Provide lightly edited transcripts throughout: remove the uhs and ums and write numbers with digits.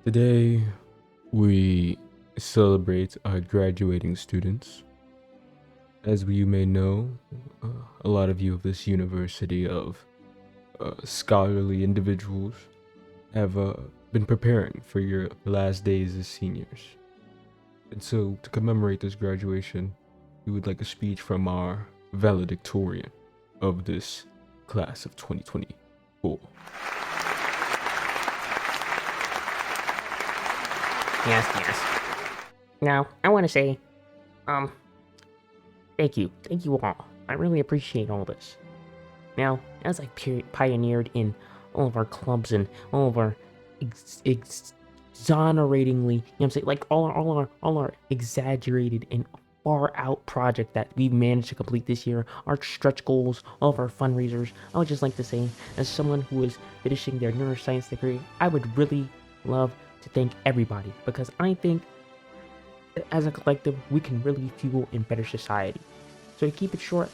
Today, we celebrate our graduating students. As you may know, uh, a lot of you of this university of scholarly individuals have been preparing for your last days as seniors. And so, to commemorate this graduation, we would like a speech from our valedictorian of this class of 2024. Yes. Now, I want to say, thank you. Thank you all. I really appreciate all this. Now, as I pioneered in all of our clubs and all of our exoneratingly, you know what I'm saying, like all our exaggerated and far out project that we managed to complete this year, our stretch goals, all of our fundraisers, I would just like to say, as someone who is finishing their neuroscience degree, I would really love to thank everybody, because I think that as a collective, we can really fuel a better society. So to keep it short,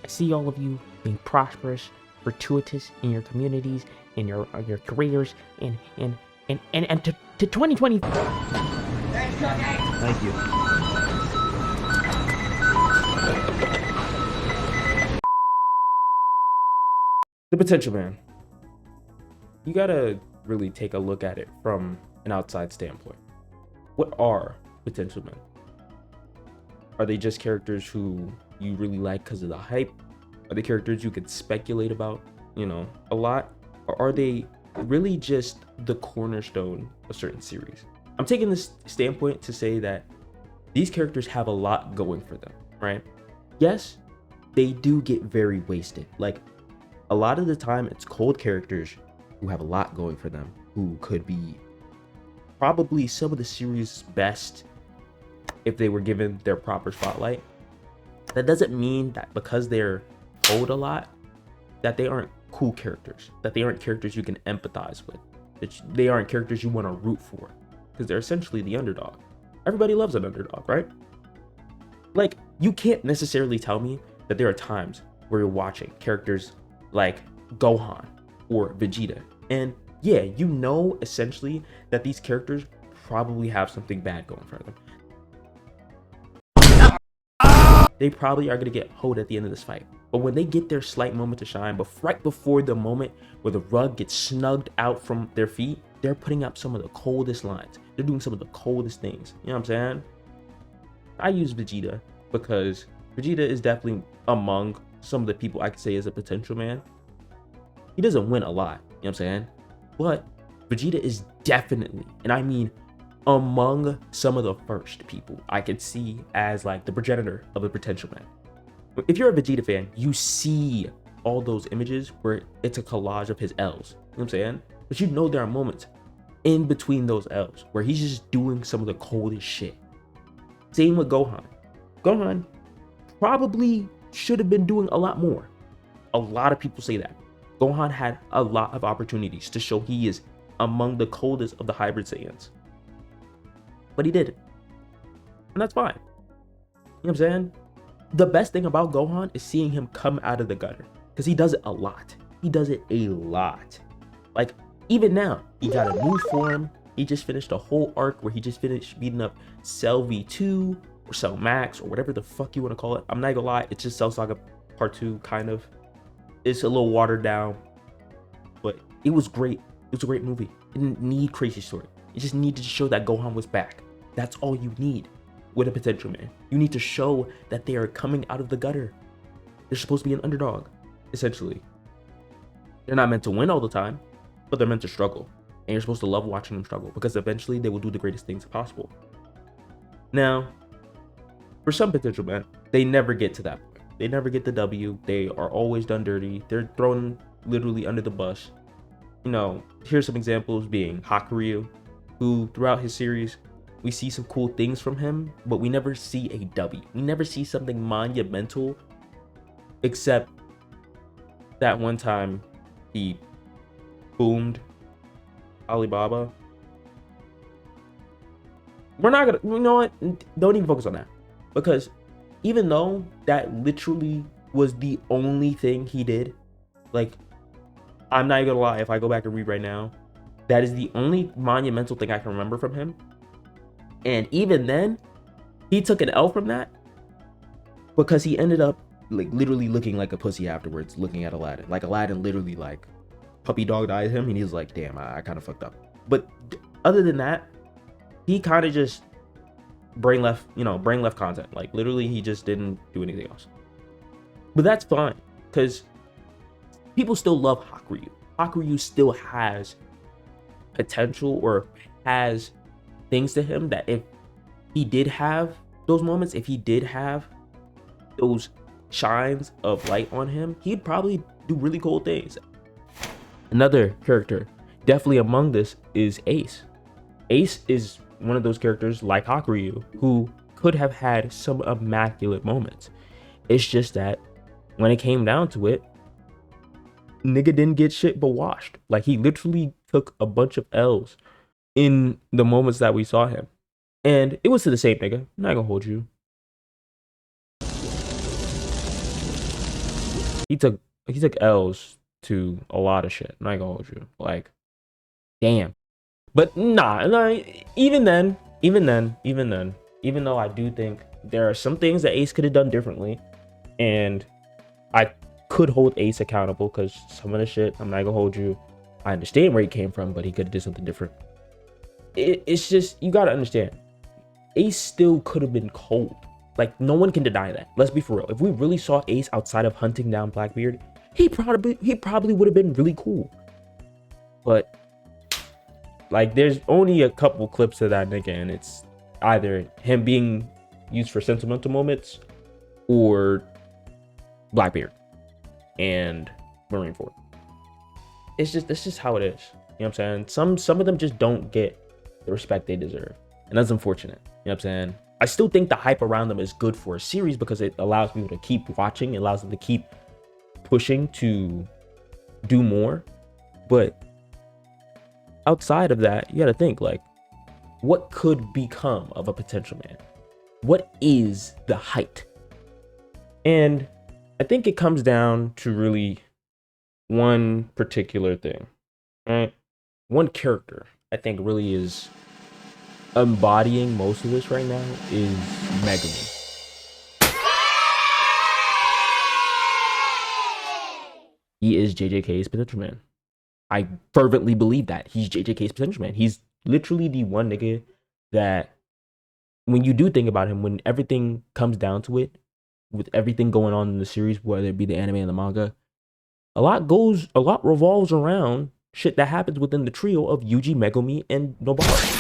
I see all of you being prosperous, fortuitous in your communities, in your careers, and to 2020. Thank you. The potential man. You gotta really take a look at it from an outside standpoint. What are potential men? Are they just characters who you really like because of the hype? Are they characters you could speculate about, a lot? Or are they really just the cornerstone of certain series? I'm taking this standpoint to say that these characters have a lot going for them, right? Yes, they do get very wasted. Like, a lot of the time, it's cold characters who have a lot going for them, who could be probably some of the series' best if they were given their proper spotlight. That doesn't mean that because they're old a lot, that they aren't cool characters, that they aren't characters you can empathize with, that they aren't characters you want to root for, because they're essentially the underdog. Everybody loves an underdog, right? Like, you can't necessarily tell me that there are times where you're watching characters like Gohan or Vegeta, and yeah, essentially that these characters probably have something bad going for them. They probably are going to get hoed at the end of this fight. But when they get their slight moment to shine, but right before the moment where the rug gets snugged out from their feet, they're putting up some of the coldest lines. They're doing some of the coldest things. You know what I'm saying? I use Vegeta because Vegeta is definitely among some of the people I could say is a potential man. He doesn't win a lot, you know what I'm saying? But Vegeta is definitely, and I mean among some of the first people I could see as like the progenitor of a potential man. If you're a Vegeta fan, you see all those images where it's a collage of his L's, you know what I'm saying? But there are moments in between those L's where he's just doing some of the coldest shit. Same with Gohan. Gohan probably should have been doing a lot more. A lot of people say that. Gohan had a lot of opportunities to show he is among the coldest of the hybrid Saiyans. But he didn't. And that's fine. You know what I'm saying? The best thing about Gohan is seeing him come out of the gutter. Because he does it a lot. He does it a lot. Like, even now, he got a new form. He just finished a whole arc where he just finished beating up Cell V2 or Cell Max or whatever the fuck you want to call it. I'm not gonna lie, it's just Cell Saga Part 2, kind of. It's a little watered down, but it was great. It was a great movie. It didn't need crazy story. It just needed to show that Gohan was back. That's all you need with a potential man. You need to show that they are coming out of the gutter. They're supposed to be an underdog, essentially. They're not meant to win all the time, but they're meant to struggle. And you're supposed to love watching them struggle because eventually they will do the greatest things possible. Now, for some potential men, they never get to that point. They never get the W. They are always done dirty. They're thrown literally under the bus. Here's some examples being Hakuryu, who throughout his series, we see some cool things from him, but we never see a W. We never see something monumental, except that one time he boomed Alibaba. We're not gonna, you know what? Don't even focus on that. Because even though that literally was the only thing he did, like, I'm not gonna lie, if I go back and read right now, That is the only monumental thing I can remember from him. And even then, he took an L from that because he ended up like literally looking like a pussy afterwards, looking at Aladdin. Like Aladdin literally like puppy dog eyed him, and he was like, damn, I kind of fucked up. But other than that, he kind of just brain left content. Like literally he just didn't do anything else. But that's fine, because people still love Hakuryu. Hakuryu still has potential, or has things to him that if he did have those moments, if he did have those shines of light on him, he'd probably do really cool things. Another character definitely among this is Ace. Ace is one of those characters like Hakuryu who could have had some immaculate moments. It's just that when it came down to it, nigga didn't get shit but washed. Like he literally took a bunch of L's in the moments that we saw him. And it was to the same nigga. I'm not gonna hold you. He took L's to a lot of shit. I'm not gonna hold you. Like, damn. But nah, even though I do think there are some things that Ace could have done differently, and I could hold Ace accountable, because some of the shit, I'm not gonna hold you, I understand where he came from, but he could have did something different. It's just, you gotta understand, Ace still could have been cold. Like, no one can deny that. Let's be for real. If we really saw Ace outside of hunting down Blackbeard, he probably would have been really cool. But like, there's only a couple clips of that nigga, and it's either him being used for sentimental moments or Blackbeard and Marineford. That's just how it is. You know what I'm saying? Some of them just don't get the respect they deserve, and that's unfortunate. You know what I'm saying? I still think the hype around them is good for a series, because it allows people to keep watching, it allows them to keep pushing to do more. But outside of that, you gotta think, like, what could become of a potential man? What is the height? And I think it comes down to really one particular thing, right? One character I think really is embodying most of this right now is Megumi. He is JJK's potential man. I fervently believe that he's JJK's potential man. He's literally the one nigga that, when you do think about him, when everything comes down to it, with everything going on in the series, whether it be the anime and the manga, a lot revolves around shit that happens within the trio of Yuji, Megumi, and Nobara.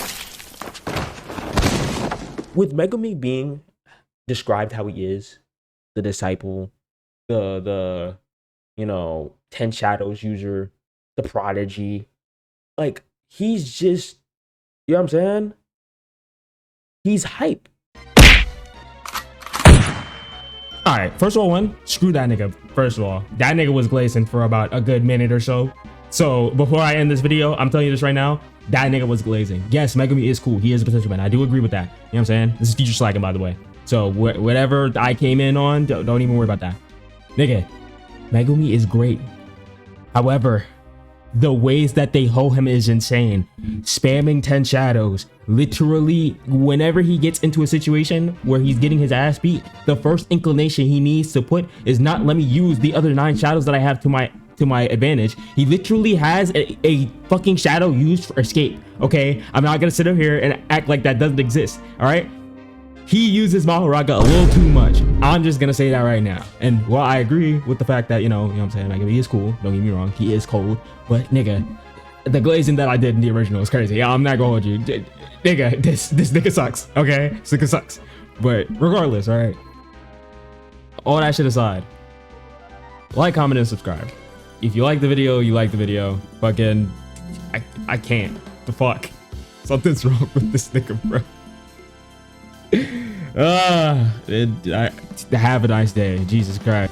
With Megumi being described how he is, the disciple, the 10 shadows user, the prodigy, like, he's just, you know what I'm saying? He's hype. Alright, first of all, screw that nigga. First of all, that nigga was glazing for about a good minute or so. So before I end this video, I'm telling you this right now, that nigga was glazing. Yes, Megumi is cool. He is a potential man. I do agree with that. You know what I'm saying? This is future slacking, by the way. So whatever I came in on, don't even worry about that. Nigga, Megumi is great. However, the ways that they hoe him is insane. Spamming 10 shadows. Literally, whenever he gets into a situation where he's getting his ass beat, the first inclination he needs to put is not, let me use the other 9 shadows that I have to my advantage. He literally has a fucking shadow used for escape. Okay, I'm not gonna sit up here and act like that doesn't exist. All right, he uses Mahoraga a little too much. I'm just gonna say that right now. And while I agree with the fact that, you know what I'm saying, like, he is cool, don't get me wrong, he is cold, but nigga, the glazing that I did in the original is crazy. I'm not gonna hold you. Nigga, this nigga sucks, okay? This nigga sucks. But regardless, all right, all that shit aside, like, comment, and subscribe. If you like the video, you like the video. Fucking, I can't. The fuck? Something's wrong with this nigga, bro. Have a nice day. Jesus Christ.